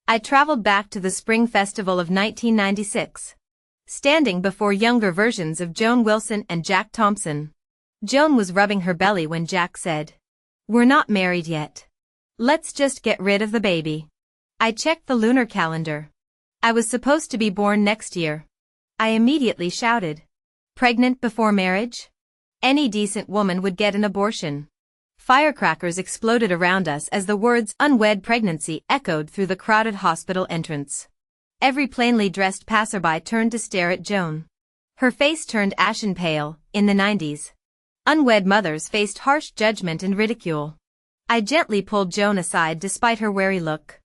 I traveled back to the spring festival of 1996. Standing before younger versions of Joan Wilson and Jack Thompson. Joan was rubbing her belly when Jack said, "We're not married yet. Let's just get rid of the baby." I checked the lunar calendar. I was supposed to be born next year. I immediately shouted, "Pregnant before marriage? Any decent woman would get an abortion." Firecrackers exploded around us as the words "unwed pregnancy" echoed through the crowded hospital entrance. Every plainly dressed passerby turned to stare at Joan. Her face turned ashen pale. In the 90s, unwed mothers faced harsh judgment and ridicule. I gently pulled Joan aside despite her wary look,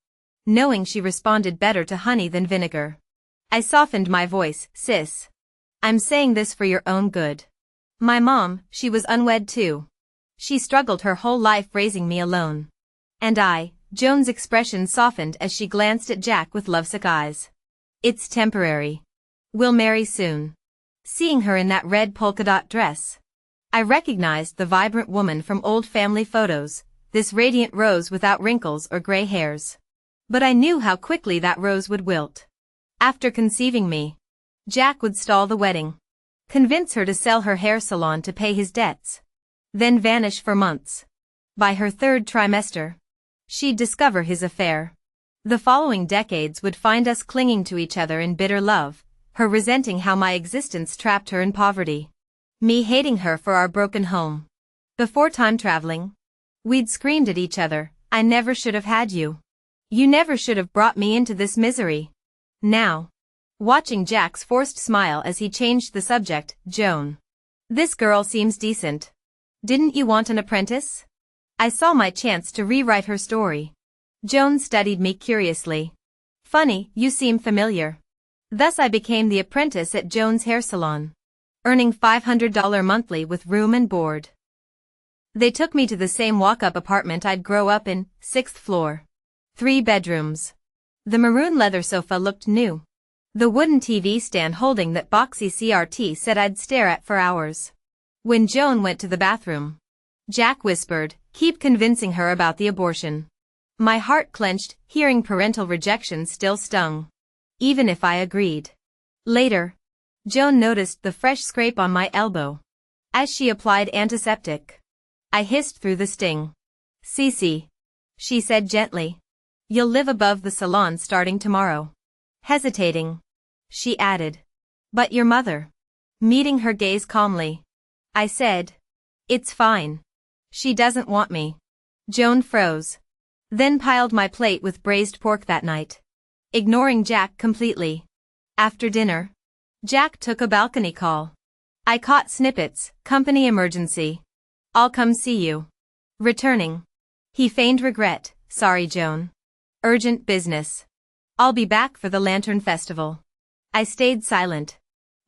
knowing she responded better to honey than vinegar. I softened my voice, "Sis, I'm saying this for your own good. My mom, she was unwed too. She struggled her whole life raising me alone." And Joan's expression softened as she glanced at Jack with lovesick eyes. "It's temporary. We'll marry soon." Seeing her in that red polka dot dress, I recognized the vibrant woman from old family photos, this radiant rose without wrinkles or gray hairs. But I knew how quickly that rose would wilt. After conceiving me, Jack would stall the wedding, convince her to sell her hair salon to pay his debts, then vanish for months. By her third trimester, she'd discover his affair. The following decades would find us clinging to each other in bitter love, her resenting how my existence trapped her in poverty, me hating her for our broken home. Before time traveling, we'd screamed at each other, "I never should have had you. You never should have brought me into this misery." Now, watching Jack's forced smile as he changed the subject, "Joan, this girl seems decent. Didn't you want an apprentice?" I saw my chance to rewrite her story. Joan studied me curiously. "Funny, you seem familiar." Thus I became the apprentice at Joan's hair salon, earning $500 monthly with room and board. They took me to the same walk-up apartment I'd grow up in, 6th floor. 3 bedrooms. The maroon leather sofa looked new. The wooden TV stand holding that boxy CRT said I'd stare at for hours. When Joan went to the bathroom, Jack whispered, "Keep convincing her about the abortion." My heart clenched, hearing parental rejection still stung, even if I agreed. Later, Joan noticed the fresh scrape on my elbow. As she applied antiseptic, I hissed through the sting. "Cece," she said gently, "you'll live above the salon starting tomorrow." Hesitating, she added, "But your mother." Meeting her gaze calmly, I said, "It's fine. She doesn't want me." Joan froze, then piled my plate with braised pork that night, ignoring Jack completely. After dinner, Jack took a balcony call. I caught snippets, "Company emergency. I'll come see you." Returning, he feigned regret, "Sorry Joan. Urgent business. I'll be back for the Lantern Festival." I stayed silent,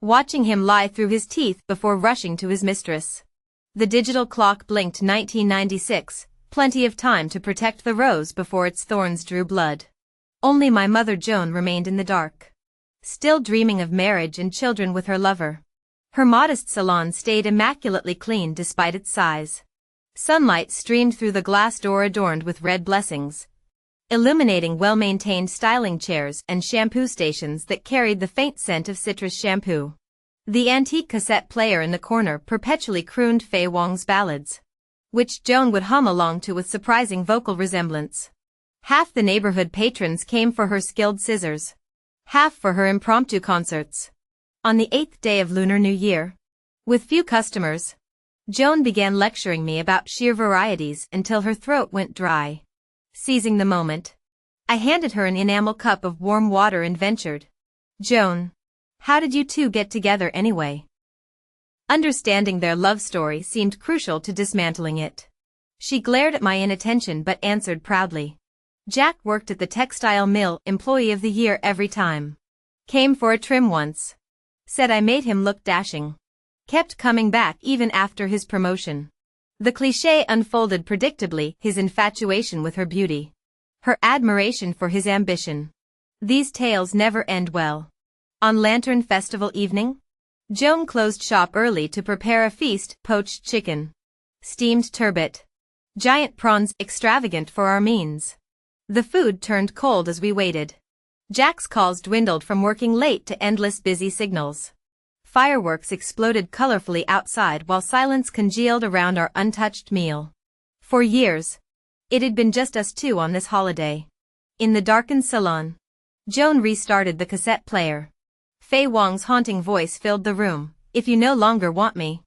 watching him lie through his teeth before rushing to his mistress. The digital clock blinked 1996, plenty of time to protect the rose before its thorns drew blood. Only my mother Joan remained in the dark, still dreaming of marriage and children with her lover. Her modest salon stayed immaculately clean despite its size. Sunlight streamed through the glass door adorned with red blessings, illuminating well-maintained styling chairs and shampoo stations that carried the faint scent of citrus shampoo. The antique cassette player in the corner perpetually crooned Fei Wong's ballads, which Joan would hum along to with surprising vocal resemblance. Half the neighborhood patrons came for her skilled scissors, half for her impromptu concerts. On the 8th day of Lunar New Year, with few customers, Joan began lecturing me about sheer varieties until her throat went dry. Seizing the moment, I handed her an enamel cup of warm water and ventured, "Joan, how did you two get together anyway?" Understanding their love story seemed crucial to dismantling it. She glared at my inattention but answered proudly, "Jack worked at the textile mill, Employee of the Year every time. Came for a trim once. Said I made him look dashing. Kept coming back even after his promotion." The cliché unfolded predictably, his infatuation with her beauty, her admiration for his ambition. These tales never end well. On Lantern Festival evening, Joan closed shop early to prepare a feast: poached chicken, steamed turbot, giant prawns, extravagant for our means. The food turned cold as we waited. Jack's calls dwindled from working late to endless busy signals. Fireworks exploded colorfully outside while silence congealed around our untouched meal. For years, it had been just us two on this holiday. In the darkened salon, Joan restarted the cassette player. Fei Wong's haunting voice filled the room. If you no longer want me,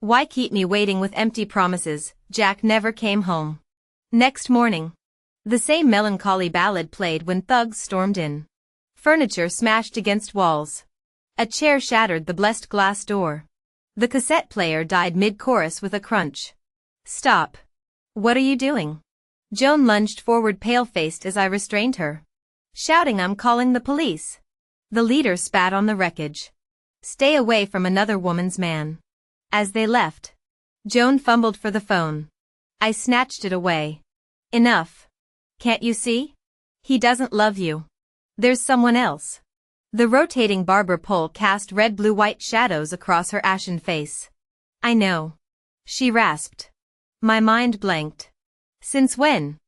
why keep me waiting with empty promises? Jack never came home. Next morning, the same melancholy ballad played when thugs stormed in. Furniture smashed against walls. A chair shattered the blessed glass door. The cassette player died mid-chorus with a crunch. Stop. What are you doing? Joan lunged forward pale-faced as I restrained her, shouting, I'm calling the police. The leader spat on the wreckage. Stay away from another woman's man. As they left, Joan fumbled for the phone. I snatched it away. Enough. Can't you see? He doesn't love you. There's someone else. The rotating barber pole cast red blue-white shadows across her ashen face. I know. She rasped. My mind blanked. Since when?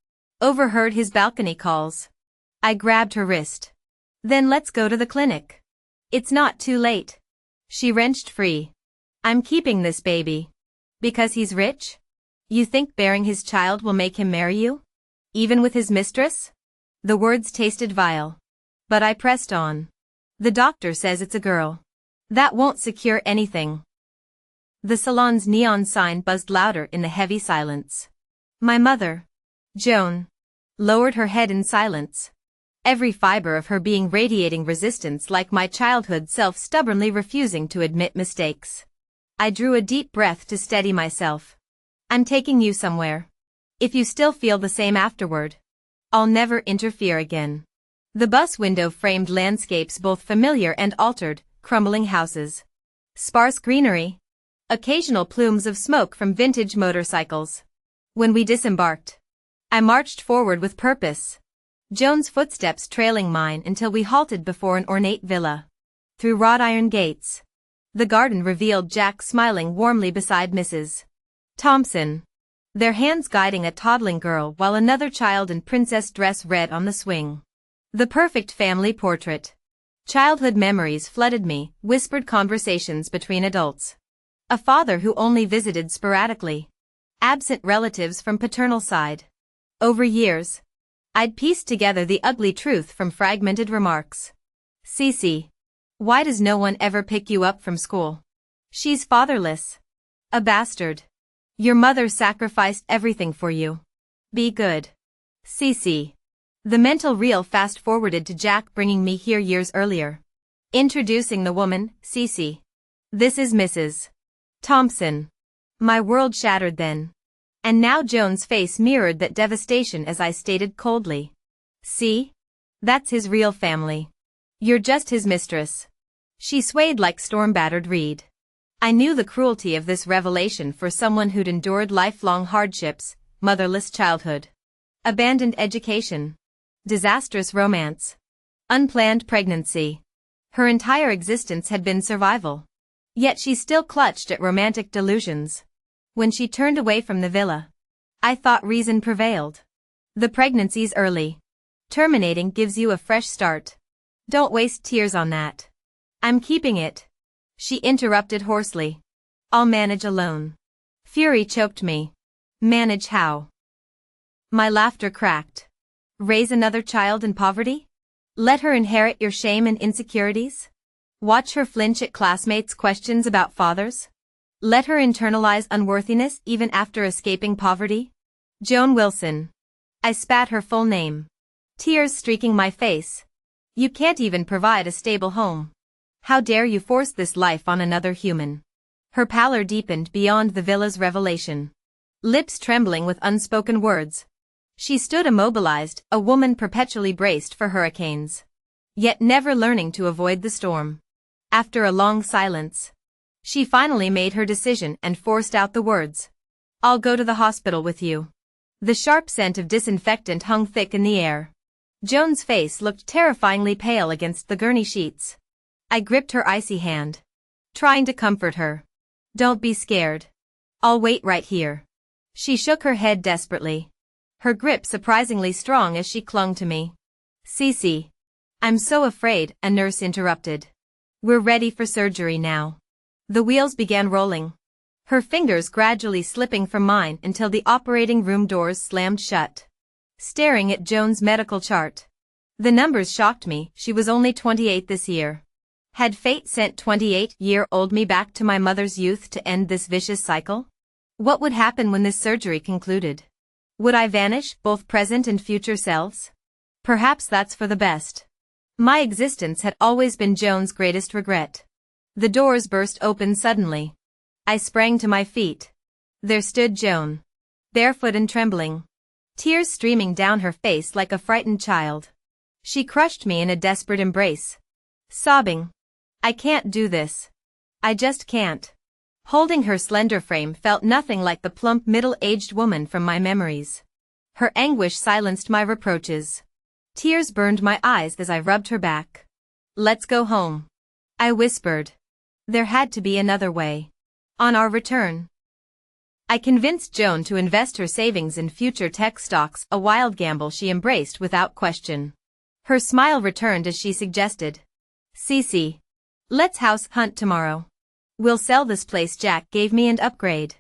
Overheard his balcony calls. I grabbed her wrist. Then let's go to the clinic. It's not too late. She wrenched free. I'm keeping this baby. Because he's rich? You think bearing his child will make him marry you? Even with his mistress? The words tasted vile. But I pressed on. The doctor says it's a girl. That won't secure anything. The salon's neon sign buzzed louder in the heavy silence. My mother, Joan, lowered her head in silence. Every fiber of her being radiating resistance, like my childhood self stubbornly refusing to admit mistakes. I drew a deep breath to steady myself. I'm taking you somewhere. If you still feel the same afterward, I'll never interfere again. The bus window framed landscapes both familiar and altered, crumbling houses, sparse greenery, occasional plumes of smoke from vintage motorcycles. When we disembarked, I marched forward with purpose, Joan's footsteps trailing mine until we halted before an ornate villa. Through wrought iron gates, the garden revealed Jack smiling warmly beside Mrs. Thompson, their hands guiding a toddling girl while another child in princess dress read on the swing. The perfect family portrait. Childhood memories flooded me, whispered conversations between adults. A father who only visited sporadically. Absent relatives from paternal side. Over years, I'd pieced together the ugly truth from fragmented remarks. Cece, why does no one ever pick you up from school? She's fatherless. A bastard. Your mother sacrificed everything for you. Be good. Cece. The mental reel fast-forwarded to Jack bringing me here years earlier. Introducing the woman, Cece. This is Mrs. Thompson. My world shattered then. And now Joan's face mirrored that devastation as I stated coldly. See? That's his real family. You're just his mistress. She swayed like storm-battered reed. I knew the cruelty of this revelation for someone who'd endured lifelong hardships, motherless childhood, abandoned education, disastrous romance, unplanned pregnancy. Her entire existence had been survival. Yet she still clutched at romantic delusions. When she turned away from the villa, I thought reason prevailed. The pregnancy's early. Terminating gives you a fresh start. Don't waste tears on that. I'm keeping it. She interrupted hoarsely. I'll manage alone. Fury choked me. Manage how? My laughter cracked. Raise another child in poverty? Let her inherit your shame and insecurities? Watch her flinch at classmates' questions about fathers? Let her internalize unworthiness even after escaping poverty? Joan Wilson. I spat her full name. Tears streaking my face. You can't even provide a stable home. How dare you force this life on another human? Her pallor deepened beyond the villa's revelation. Lips trembling with unspoken words. She stood immobilized, a woman perpetually braced for hurricanes. Yet never learning to avoid the storm. After a long silence, she finally made her decision and forced out the words. I'll go to the hospital with you. The sharp scent of disinfectant hung thick in the air. Joan's face looked terrifyingly pale against the gurney sheets. I gripped her icy hand, trying to comfort her. Don't be scared. I'll wait right here. She shook her head desperately. her grip surprisingly strong as she clung to me. "Cece. I'm so afraid," a nurse interrupted. "We're ready for surgery now." The wheels began rolling, her fingers gradually slipping from mine until the operating room doors slammed shut. Staring at Joan's medical chart. The numbers shocked me. She was only 28 this year. Had fate sent 28-year-old me back to my mother's youth to end this vicious cycle? What would happen when this surgery concluded? Would I vanish, both present and future selves? Perhaps that's for the best. My existence had always been Joan's greatest regret. The doors burst open suddenly. I sprang to my feet. There stood Joan. Barefoot and trembling. Tears streaming down her face like a frightened child. She crushed me in a desperate embrace. Sobbing. "I can't do this. I just can't." Holding her slender frame felt nothing like the plump middle-aged woman from my memories. Her anguish silenced my reproaches. Tears burned my eyes as I rubbed her back. "Let's go home," I whispered. There had to be another way. On our return, I convinced Joan to invest her savings in future tech stocks, a wild gamble she embraced without question. Her smile returned as she suggested, "Cece, let's house hunt tomorrow. We'll sell this place Jack gave me and upgrade."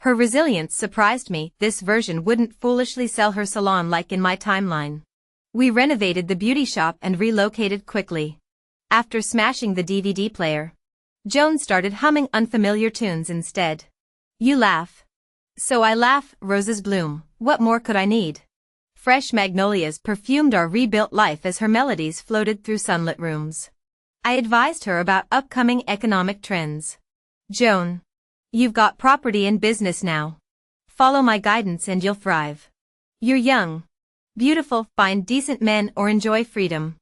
Her resilience surprised me. This version wouldn't foolishly sell her salon like in my timeline. We renovated the beauty shop and relocated quickly. After smashing the DVD player, Joan started humming unfamiliar tunes instead. "You laugh. So I laugh, roses bloom, what more could I need?" Fresh magnolias perfumed our rebuilt life as her melodies floated through sunlit rooms. I advised her about upcoming economic trends. "Joan, you've got property and business now. Follow my guidance and you'll thrive. You're young, beautiful, find decent men or enjoy freedom.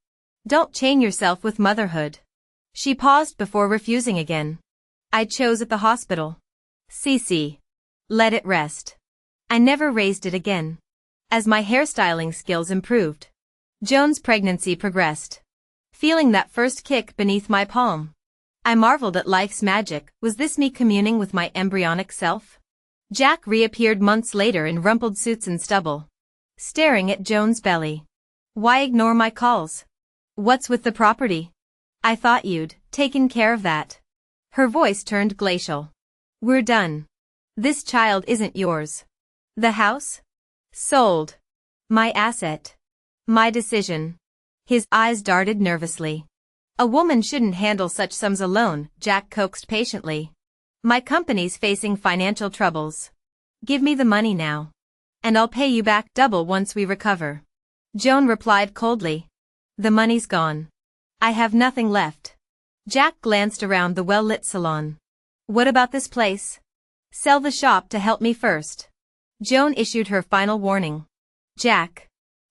Don't chain yourself with motherhood." She paused before refusing again. "I chose at the hospital. Cece. Let it rest." I never raised it again. As my hairstyling skills improved, Joan's pregnancy progressed. Feeling that first kick beneath my palm, I marveled at life's magic. Was this me communing with my embryonic self? Jack reappeared months later in rumpled suits and stubble, staring at Joan's belly. "Why ignore my calls? What's with the property? I thought you'd taken care of that." Her voice turned glacial. "We're done. This child isn't yours. The house? Sold. My asset. My decision." His eyes darted nervously. "A woman shouldn't handle such sums alone," Jack coaxed patiently. "My company's facing financial troubles. Give me the money now, and I'll pay you back double once we recover." Joan replied coldly. "The money's gone. I have nothing left." Jack glanced around the well-lit salon. "What about this place? Sell the shop to help me first." Joan issued her final warning. "Jack.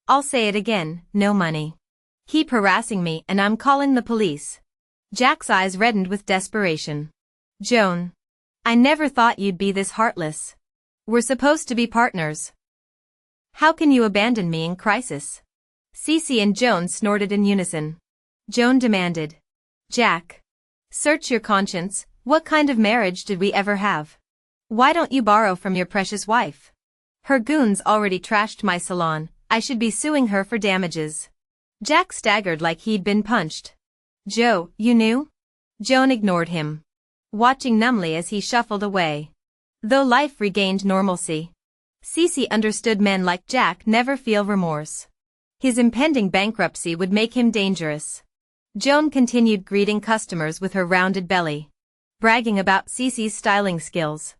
I'll say it again, no money. Keep harassing me and I'm calling the police." Jack's eyes reddened with desperation. "Joan. I never thought you'd be this heartless. We're supposed to be partners. How can you abandon me in crisis?" Cece and Joan snorted in unison. Joan demanded, "Jack. Search your conscience. What kind of marriage did we ever have? Why don't you borrow from your precious wife? Her goons already trashed my salon. I should be suing her for damages." Jack staggered like he'd been punched. "Joe, you knew?" Joan ignored him, watching numbly as he shuffled away. Though life regained normalcy, Cece understood men like Jack never feel remorse. His impending bankruptcy would make him dangerous. Joan continued greeting customers with her rounded belly, bragging about Cece's styling skills.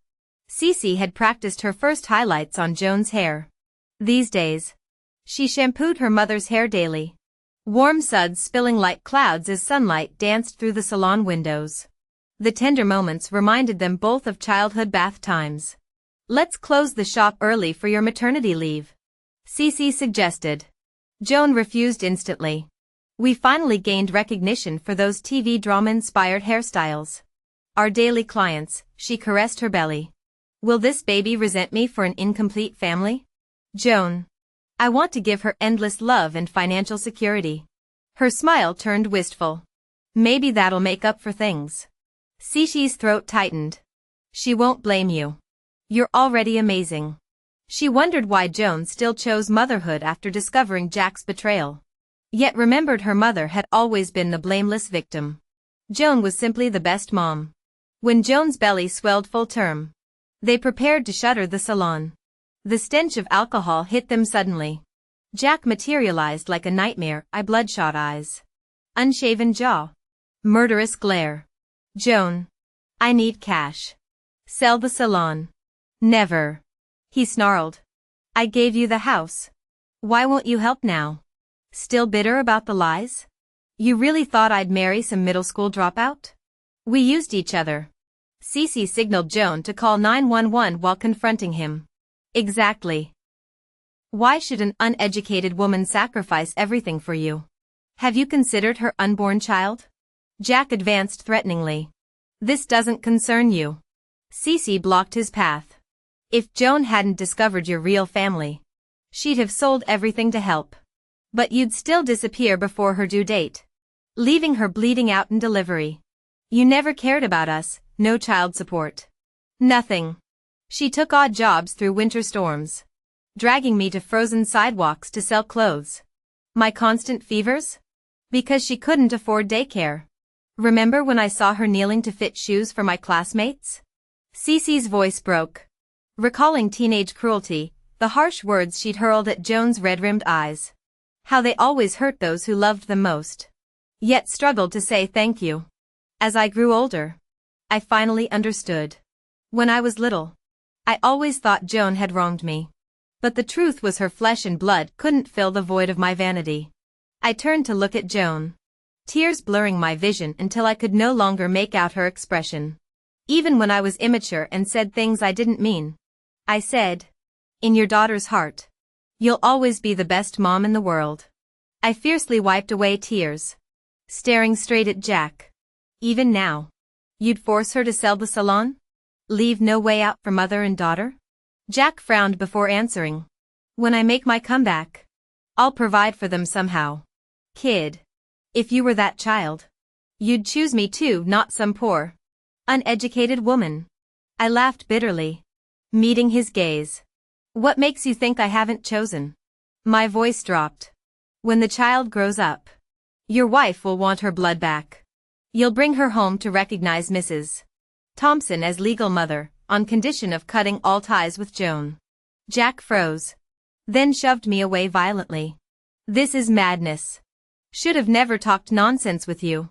Cece had practiced her first highlights on Joan's hair. These days, she shampooed her mother's hair daily, warm suds spilling like clouds as sunlight danced through the salon windows. The tender moments reminded them both of childhood bath times. "Let's close the shop early for your maternity leave," Cece suggested. Joan refused instantly. "We finally gained recognition for those TV drama-inspired hairstyles. Our daily clients," she caressed her belly. "Will this baby resent me for an incomplete family?" "Joan. I want to give her endless love and financial security." Her smile turned wistful. "Maybe that'll make up for things." Cece's throat tightened. "She won't blame you. You're already amazing." She wondered why Joan still chose motherhood after discovering Jack's betrayal. Yet remembered her mother had always been the blameless victim. Joan was simply the best mom. When Joan's belly swelled full term, they prepared to shutter the salon. The stench of alcohol hit them suddenly. Jack materialized like a nightmare, bloodshot eyes, unshaven jaw, murderous glare. Joan, I need cash. Sell the salon. Never. He snarled. I gave you the house. Why won't you help now? Still bitter about the lies? You really thought I'd marry some middle school dropout? We used each other. Cece signaled Joan to call 911 while confronting him. Exactly. Why should an uneducated woman sacrifice everything for you? Have you considered her unborn child? Jack advanced threateningly. This doesn't concern you. Cece blocked his path. If Joan hadn't discovered your real family, she'd have sold everything to help. But you'd still disappear before her due date, leaving her bleeding out in delivery. You never cared about us, no child support. Nothing. She took odd jobs through winter storms, dragging me to frozen sidewalks to sell clothes. My constant fevers? Because she couldn't afford daycare. Remember when I saw her kneeling to fit shoes for my classmates? Cece's voice broke, recalling teenage cruelty, the harsh words she'd hurled at Joan's red-rimmed eyes. How they always hurt those who loved them most, yet struggled to say thank you. As I grew older, I finally understood. When I was little, I always thought Joan had wronged me. But the truth was her flesh and blood couldn't fill the void of my vanity. I turned to look at Joan, tears blurring my vision until I could no longer make out her expression. Even when I was immature and said things I didn't mean, I said, in your daughter's heart, you'll always be the best mom in the world. I fiercely wiped away tears, staring straight at Jack. Even now, you'd force her to sell the salon? Leave no way out for mother and daughter? Jack frowned before answering. When I make my comeback, I'll provide for them somehow. Kid, if you were that child, you'd choose me too, not some poor, uneducated woman. I laughed bitterly, meeting his gaze. What makes you think I haven't chosen? My voice dropped. When the child grows up, your wife will want her blood back. You'll bring her home to recognize Mrs. Thompson as legal mother, on condition of cutting all ties with Joan. Jack froze, then shoved me away violently. This is madness. Should have never talked nonsense with you.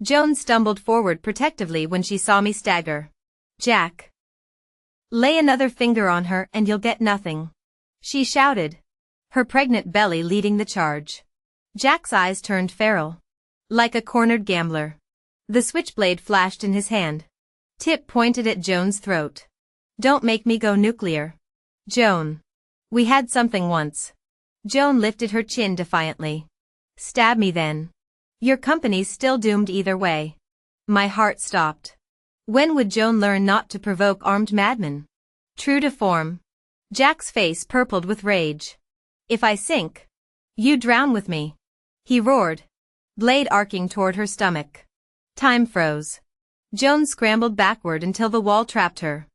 Joan stumbled forward protectively when she saw me stagger. Jack, lay another finger on her and you'll get nothing, she shouted, her pregnant belly leading the charge. Jack's eyes turned feral, like a cornered gambler. The switchblade flashed in his hand. Tip pointed at Joan's throat. Don't make me go nuclear. Joan. We had something once. Joan lifted her chin defiantly. Stab me then. Your company's still doomed either way. My heart stopped. When would Joan learn not to provoke armed madmen? True to form, Jack's face purpled with rage. If I sink, you drown with me, he roared, blade arcing toward her stomach. Time froze. Joan scrambled backward until the wall trapped her,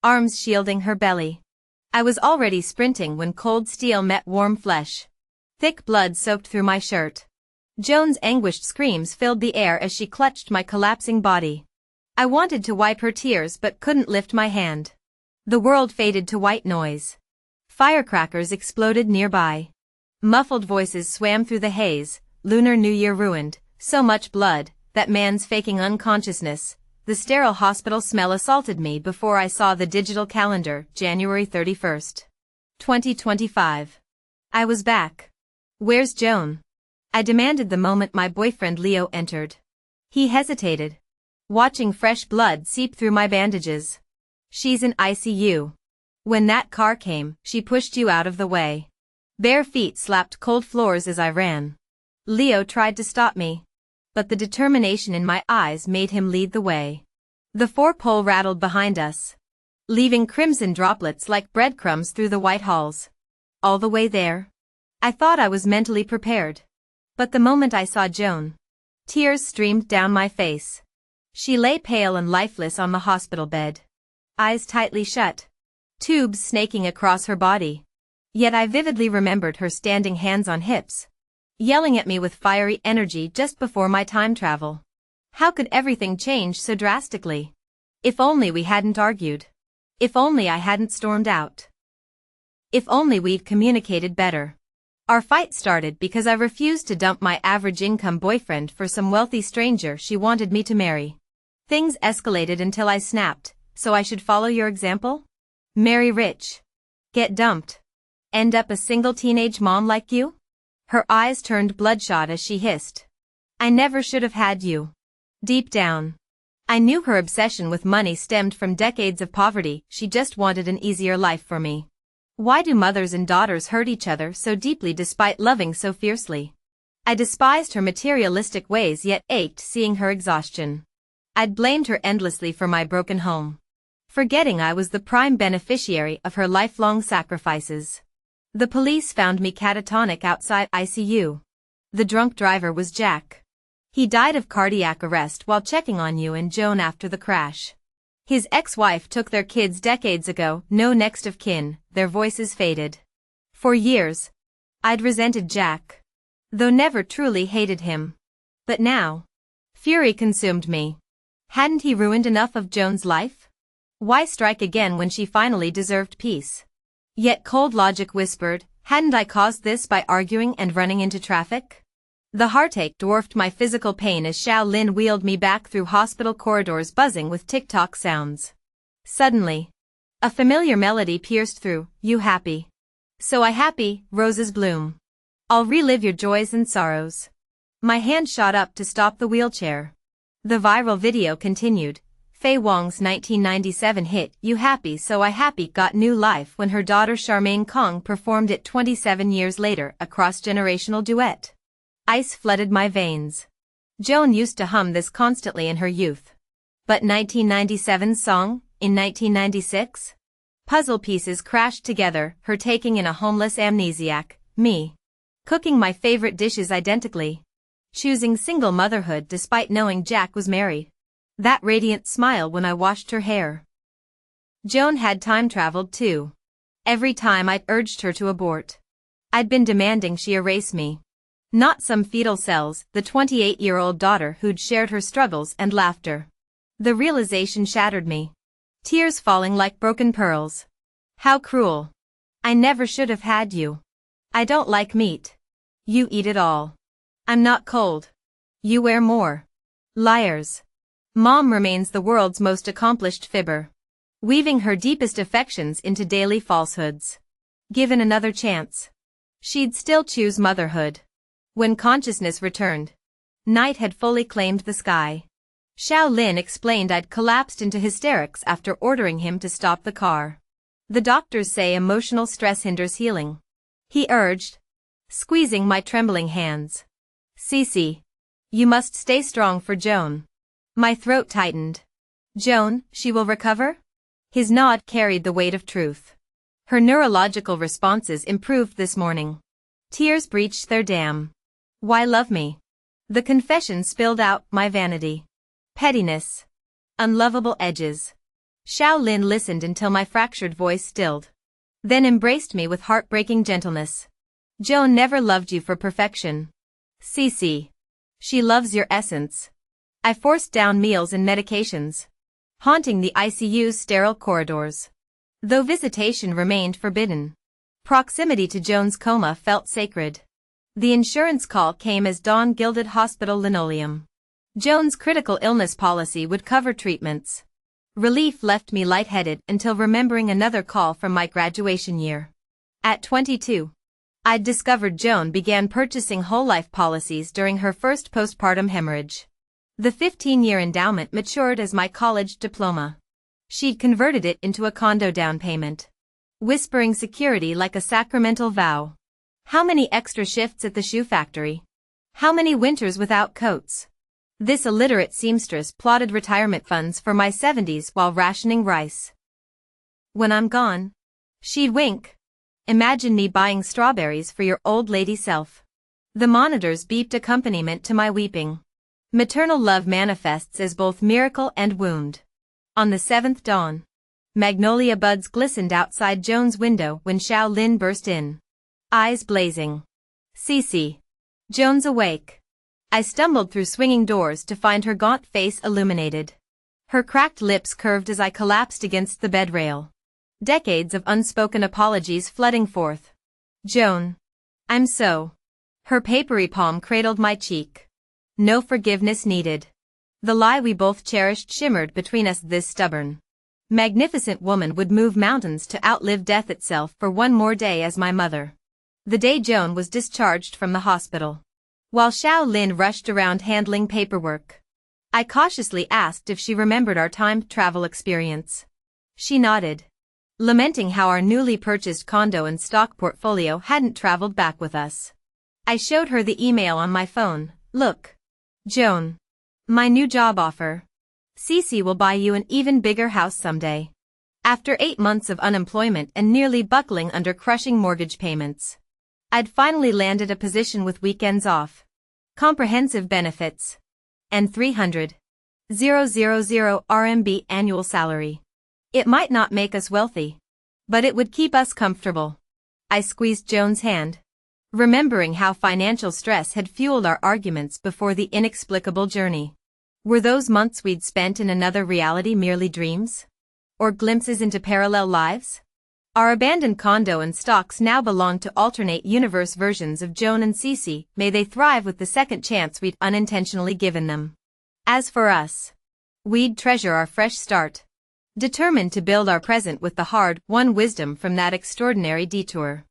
arms shielding her belly. I was already sprinting when cold steel met warm flesh. Thick blood soaked through my shirt. Joan's anguished screams filled the air as she clutched my collapsing body. I wanted to wipe her tears but couldn't lift my hand. The world faded to white noise. Firecrackers exploded nearby. Muffled voices swam through the haze. Lunar New Year ruined. So much blood, that man's faking unconsciousness. The sterile hospital smell assaulted me before I saw the digital calendar, January 31st. 2025. I was back. Where's Joan? I demanded the moment my boyfriend Leo entered. He hesitated, watching fresh blood seep through my bandages. She's in ICU. When that car came, she pushed you out of the way. Bare feet slapped cold floors as I ran. Leo tried to stop me, but the determination in my eyes made him lead the way. The four-pole rattled behind us, leaving crimson droplets like breadcrumbs through the white halls. All the way there, I thought I was mentally prepared. But the moment I saw Joan, tears streamed down my face. She lay pale and lifeless on the hospital bed, eyes tightly shut, tubes snaking across her body. Yet I vividly remembered her standing hands on hips, yelling at me with fiery energy just before my time travel. How could everything change so drastically? If only we hadn't argued. If only I hadn't stormed out. If only we'd communicated better. Our fight started because I refused to dump my average income boyfriend for some wealthy stranger she wanted me to marry. Things escalated until I snapped, so I should follow your example? Marry rich. Get dumped. End up a single teenage mom like you? Her eyes turned bloodshot as she hissed. I never should have had you. Deep down, I knew her obsession with money stemmed from decades of poverty. She just wanted an easier life for me. Why do mothers and daughters hurt each other so deeply despite loving so fiercely? I despised her materialistic ways yet ached seeing her exhaustion. I'd blamed her endlessly for my broken home, forgetting I was the prime beneficiary of her lifelong sacrifices. The police found me catatonic outside ICU. The drunk driver was Jack. He died of cardiac arrest while checking on you and Joan after the crash. His ex-wife took their kids decades ago, no next of kin, their voices faded. For years, I'd resented Jack, though never truly hated him. But now, fury consumed me. Hadn't he ruined enough of Joan's life? Why strike again when she finally deserved peace? Yet cold logic whispered, hadn't I caused this by arguing and running into traffic? The heartache dwarfed my physical pain as Xiao Lin wheeled me back through hospital corridors buzzing with tick-tock sounds. Suddenly, a familiar melody pierced through, you happy? So I happy, roses bloom. I'll relive your joys and sorrows. My hand shot up to stop the wheelchair. The viral video continued. Fei Wong's 1997 hit, You Happy So I Happy got new life when her daughter Charmaine Kong performed it 27 years later, a cross-generational duet. Ice flooded my veins. Joan used to hum this constantly in her youth. But 1997's song, in 1996? Puzzle pieces crashed together, her taking in a homeless amnesiac, me. Cooking my favorite dishes identically. Choosing single motherhood despite knowing Jack was married. That radiant smile when I washed her hair. Joan had time traveled too. Every time I'd urged her to abort, I'd been demanding she erase me. Not some fetal cells, the 28-year-old daughter who'd shared her struggles and laughter. The realization shattered me. Tears falling like broken pearls. How cruel. I never should have had you. I don't like meat. You eat it all. I'm not cold. You wear more. Liars. Mom remains the world's most accomplished fibber, weaving her deepest affections into daily falsehoods. Given another chance, she'd still choose motherhood. When consciousness returned, night had fully claimed the sky. Xiao Lin explained I'd collapsed into hysterics after ordering him to stop the car. The doctors say emotional stress hinders healing, he urged, squeezing my trembling hands. Cece, you must stay strong for Joan. My throat tightened. Joan, she will recover? His nod carried the weight of truth. Her neurological responses improved this morning. Tears breached their dam. Why love me? The confession spilled out, my vanity. Pettiness. Unlovable edges. Xiao Lin listened until my fractured voice stilled. Then embraced me with heartbreaking gentleness. Joan never loved you for perfection. Cece. She loves your essence. I forced down meals and medications, haunting the ICU's sterile corridors. Though visitation remained forbidden, proximity to Joan's coma felt sacred. The insurance call came as dawn gilded hospital linoleum. Joan's critical illness policy would cover treatments. Relief left me lightheaded until remembering another call from my graduation year. At 22, I'd discovered Joan began purchasing whole life policies during her first postpartum hemorrhage. The 15-year endowment matured as my college diploma. She'd converted it into a condo down payment, whispering security like a sacramental vow. How many extra shifts at the shoe factory? How many winters without coats? This illiterate seamstress plotted retirement funds for my 70s while rationing rice. When I'm gone, she'd wink. Imagine me buying strawberries for your old lady self. The monitors beeped accompaniment to my weeping. Maternal love manifests as both miracle and wound. On the seventh dawn, Magnolia buds glistened outside Joan's window when Xiao Lin burst in. Eyes blazing. Cece. Joan's awake. I stumbled through swinging doors to find her gaunt face illuminated. Her cracked lips curved as I collapsed against the bed rail. Decades of unspoken apologies flooding forth. Joan. I'm so. Her papery palm cradled my cheek. No forgiveness needed. The lie we both cherished shimmered between us. This stubborn, magnificent woman would move mountains to outlive death itself for one more day as my mother. The day Joan was discharged from the hospital. While Xiao Lin rushed around handling paperwork, I cautiously asked if she remembered our time travel experience. She nodded, lamenting how our newly purchased condo and stock portfolio hadn't traveled back with us. I showed her the email on my phone. Look, Joan. My new job offer. Cece will buy you an even bigger house someday. After 8 months of unemployment and nearly buckling under crushing mortgage payments, I'd finally landed a position with weekends off, comprehensive benefits, and 300,000 RMB annual salary. It might not make us wealthy, but it would keep us comfortable. I squeezed Joan's hand, remembering how financial stress had fueled our arguments before the inexplicable journey. Were those months we'd spent in another reality merely dreams? Or glimpses into parallel lives? Our abandoned condo and stocks now belong to alternate universe versions of Joan and Cece. May they thrive with the second chance we'd unintentionally given them. As for us, we'd treasure our fresh start, determined to build our present with the hard-won wisdom from that extraordinary detour.